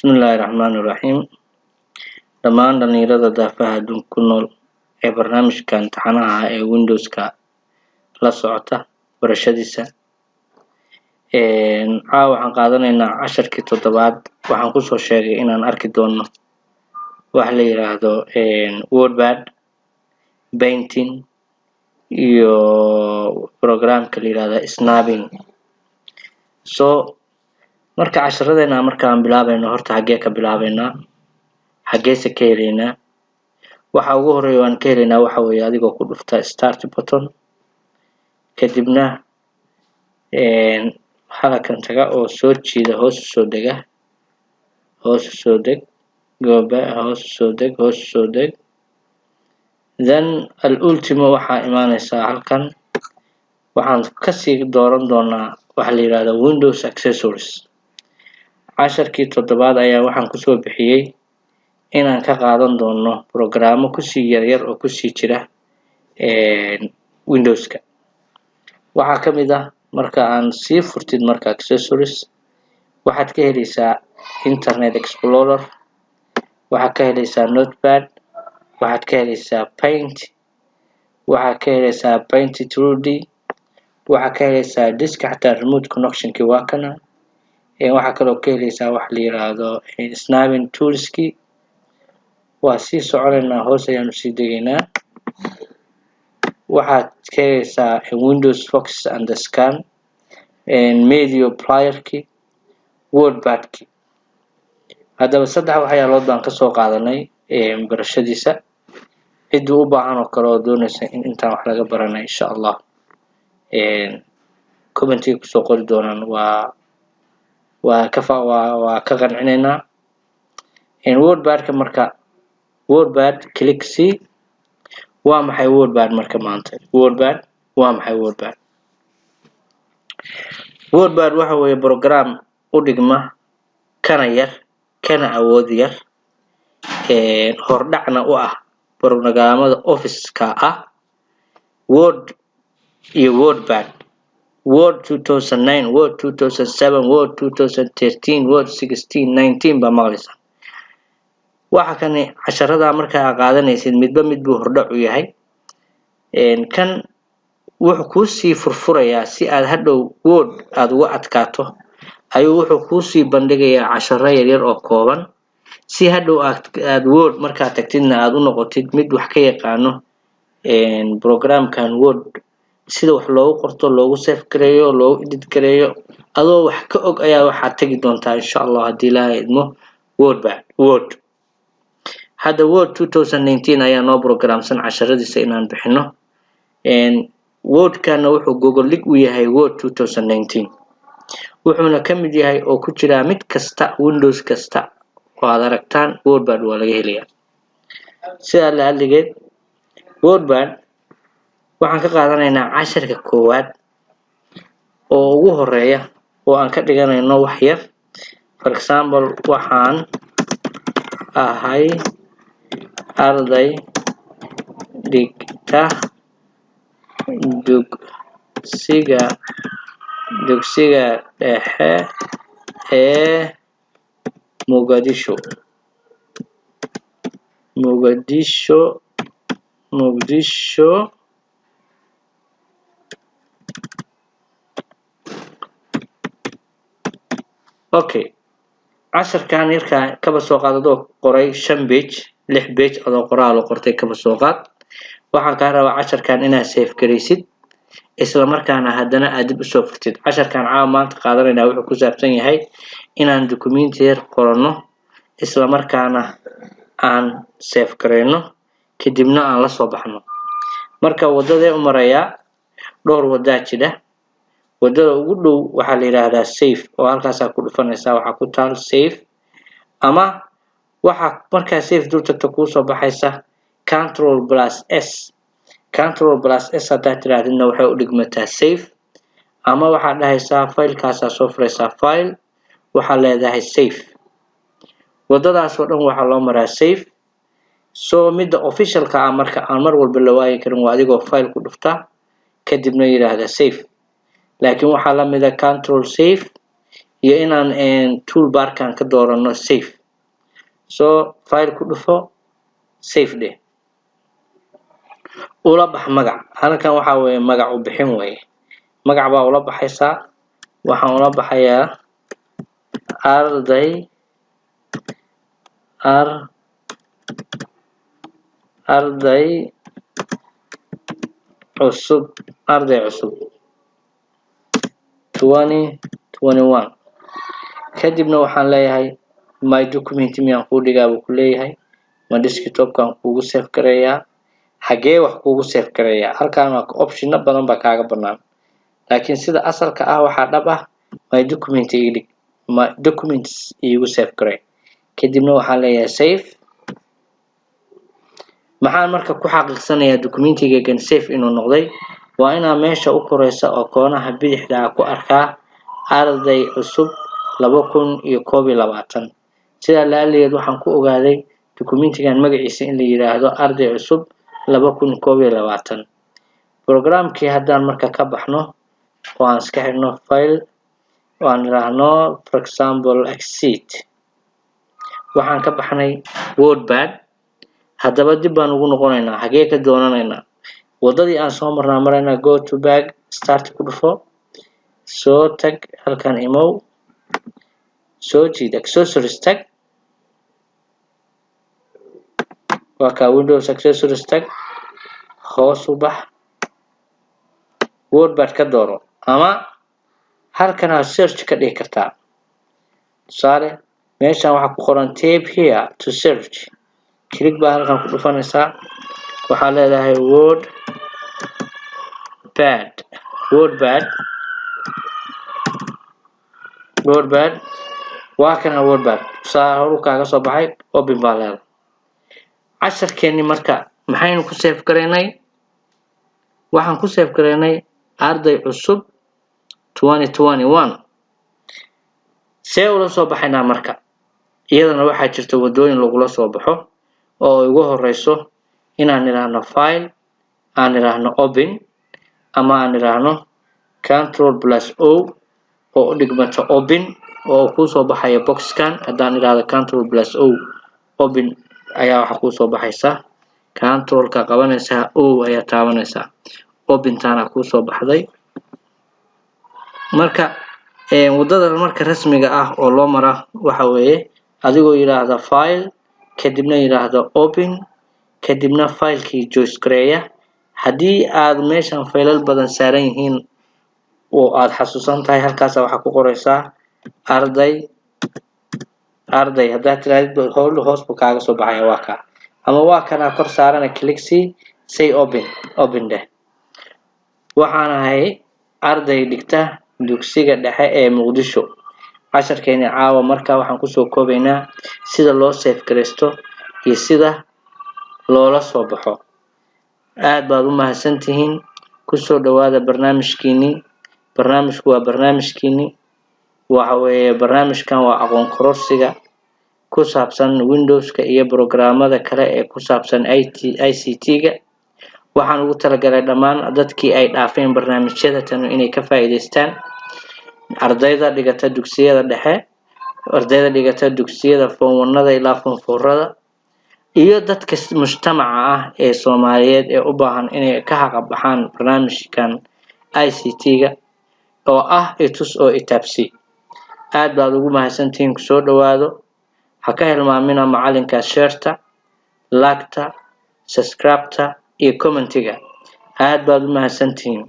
Bismillahirrahmanirrahim. Dhammaan dhalinyarada daafaha adduunka ku nool ee barnaamijka imtixaanaha ah ee Windows-ka la socota barashadiisa. Waxaan qaadanaynaa casharkii 7. Waxaan ku soo sheegay inaan arki doono wax la yiraahdo WordPad, Painting iyo programka la yiraahdo Snapping. Marka casharadeenna markaan bilaabayno horta xagee ka bilaabaynaa, xageese ka helaynaa. Waxa ugu horeeya waan ka helaynaa waxa weeye adigoo ku dhufta start button, kadibna halkan taga oo soo jiida hoos soo deg, hoos soo deg. Then ultimo waxaa imaanaysaa halkan. Waxaan ka sii dooran doonaa waxa la yiraahdo Windows Accessories. casharkii 7 ayaa waxaan ku soo bixiyay inaan ka qaadan doono programmo ku sii yar oo ku sii jira Windows-ka. Waxa ka mid ah marka aan sii furtid marka accessories waxaad ka helaysaa Internet Explorer, waxaad ka helaysaa Notepad, waxaad ka helaysaa Paint, waxaad ka helaysaa Paint 2D, waxaad ka helaysaa disk xataa remote connection-kii waa kana. Waxaa kaloo ka helaysaa wax la yiraahdo snapping toolski. waa sii soconaynaa, hoos ayaanu sii degaynaa. waxaad ka helaysaa Windows Focus and Scan, Media Player-ki, WordPad-ki. haddaba 3 waxyaalood baan ka soo qaadanay barashadiisa. cidii u baahan oo kale oo doonaysa in intaan wax laga baranay insha Allah comment-iga ku soo qori doonaan. waa ka qancinaynaa. WordPad-ka marka WordPad click C. waa maxay WordPad marka maanta? WordPad waa maxay WordPad? WordPad waxa weeye program u dhigma kana yar kana awood yar hordhacna u ah barnaamijyada Office-ka ah Word iyo WordPad. Word 2009, Word 2007, Word 2013, Word 16, 19 baa maqlaysaa. waxa kan casharada marka aad qaadanaysid midba mid buu hordhac u yahay. kan wuxuu ku sii furfurayaa si aad hadhow Word aad uga adkaato, ayuu wuxuu ku sii bandhigayaa casharo yar oo kooban si hadhow aad Word marka tagtidna aad u noqotid mid wax ka yaqaano programkan Word, sida wax loogu qorto, loogu save gareeyo, loogu edit gareeyo. adoo wax ka og ayaa waxaad tagi doontaa insha Allah haddii Ilaahay idmo Word. hadda Word 2019 ayaa noo programsan casharadiisa inaan bixino. Word-kana wuxuu Google Link u yahay Word 2019, wuxuuna ka mid yahay oo ku jira mid kasta Windows kasta oo aad aragtaan WordPad waa laga helayaa. sidaa la hadligeed WordPad waxaan ka qaadanaynaa casharka 1 oo ugu horeeya oo aan ka dhiganayno wax yar. For example, waxaan ahay arday dhigta dugsiga dhexe ee Mogadishu. Okay, casharkan yarka kaba soo qaadado qoray 5 page 6 page adoo qoraal oo qortay kaba soo qaad. waxaan ka rabaa casharkan inaad save gareysid isla markaana haddana aad dib u soo furtid. casharkan maanta qaadanaynaa wuxuu ku saabsan yahay inaan document yar qorano isla markaana aan save gareyno kadibna aan la soo baxno. marka wadada u maraya dhowr wada jira. wadada ugu dhow waxa la yiraahdaa save oo halkaas ku dhufanaysaa waxa ku taal save, ama waxa marka save dul tagto ku soo baxaysa Ctrl+S. Ctrl+S haddaad tirahdina waxay u dhigmataa save, ama waxaad dhahaysaa file-kaas soo furaysaa file waxaa leedahay save. wadadaas oo dhan waxa loo maraa save. midda official-ka ah marka aan mar walba la waayi karin waa adigoo file ku dhufta kadibna yiraahdaa save. laakiin waxaa la mid ah Ctrl save iyo inaan toolbarkan ka doorano save. So file ku dhufo save dheh. ula bax magac. halkan waxa weeye magac u bixin weeye. magac baa ula baxaysaa. waxaan ula baxayaa arday cusub 2021. kadibna waxaan leeyahay my document miyaan ku dhigaa buu ku leeyahay. ma desktopkan kuugu save gareeyaa. xagee wax kuugu save gareeyaa. halkan waa optionno badan baa kaaga bannaan. laakiin sida asalka ah waxaa dhab ah my document ii dhig. my documents iigu save garee. kadibna waxaan leeyahay save. maxaan marka ku xaqiiqsanayaa documentigaygan save inuu noqday. waa inaa meesha u koreysa oo koonaha bidixda ku arkaa arday cusub 2021. sidaa laaligeed waxaan ku ogaaday documentigan magaciisa in la yiraahdo arday cusub 2021. programkii haddaan marka ka baxno oo aan iska xirno file oo aan raahno for example exit. waxaan ka baxnay wordpad. haddaba dib baan ugu noqonaynaa. xagee ka doonanaynaa. wadadii aan soo marnaa go to back start ku dhufo. soo tag halkan imow. soo jiid accessories tag. waa ka windows accessories tag. hoos u bax. wordpad ka dooro ama halkan aad search ka dhigi kartaa. tusaale meeshan waxaa ku qoran type here to search. click baa halkan ku dhufanaysaa. waxaa leedahay wordpad. waa kana wordpad. saa horu kaaga soo baxay open baa leedahay. casharkeeni marka maxaynu ku save gareynay. waxaan ku save gareynay arday cusub 2021. see ula soo baxaynaa marka. iyadana waxaa jirta wadooyin lagula soo baxo oo ugu horeyso inaan iraahno file aan iraahno open ama aan iraahno Ctrl+O oo u dhigmata open oo ku soo baxaya boxkan. haddaan iraahdo Ctrl+O open ayaa waxa ku soo baxaysa. Ctrl-ka qabanaysa O ayaa taabanaysa. open taana ku soo baxday. marka wadada marka rasmiga ah oo loo mara waxa weeye adigoo yiraahdo file kadibna yiraahdo open kadibna filekii choose gareeya. haddii aad meeshan faylal badan saaran yihiin oo aad xasuusan tahay halkaas waxa ku qoraysaa arday haddaad tiraahdo hoos buu kaaga soo baxaya waa ka ama waa kana kor saarana click say open dheh. waxaan ahay arday dhigta dugsiga dhexe ee Muqdisho. casharkeeni caawa marka waxaan kusoo koobaynaa sida loo save gareysto iyo sida loola soo baxo. aad baad u mahadsantihiin. kusoo dhawaada barnaamijkeeni. barnaamijku waa barnaamijkeeni. waxa weeye barnaamijkan waa aqoon kororsiga ku saabsan Windowska iyo programmada kale ee ku saabsan ICT-ga. waxaan ugu talagalay dhammaan dadkii ay dhaafeen barnaamijyada tan inay ka faa'iideystaan. ardayda dhigata dugsiyada dhexe, ardayda dhigata dugsiyada form 1 ilaa form 4 iyo dadka mujtamaca ah ee Soomaaliyeed ee u baahan inay ka haqab-baxaan barnaamijkan ICT-ga oo ah itus oo itaabsi. aad baad ugu mahadsantihiin. kusoo dhawaado. ha ka hilmaamina macalinka share-ta, like-ta, subscribe-ta iyo comment-ga. aad baad u mahadsantihiin.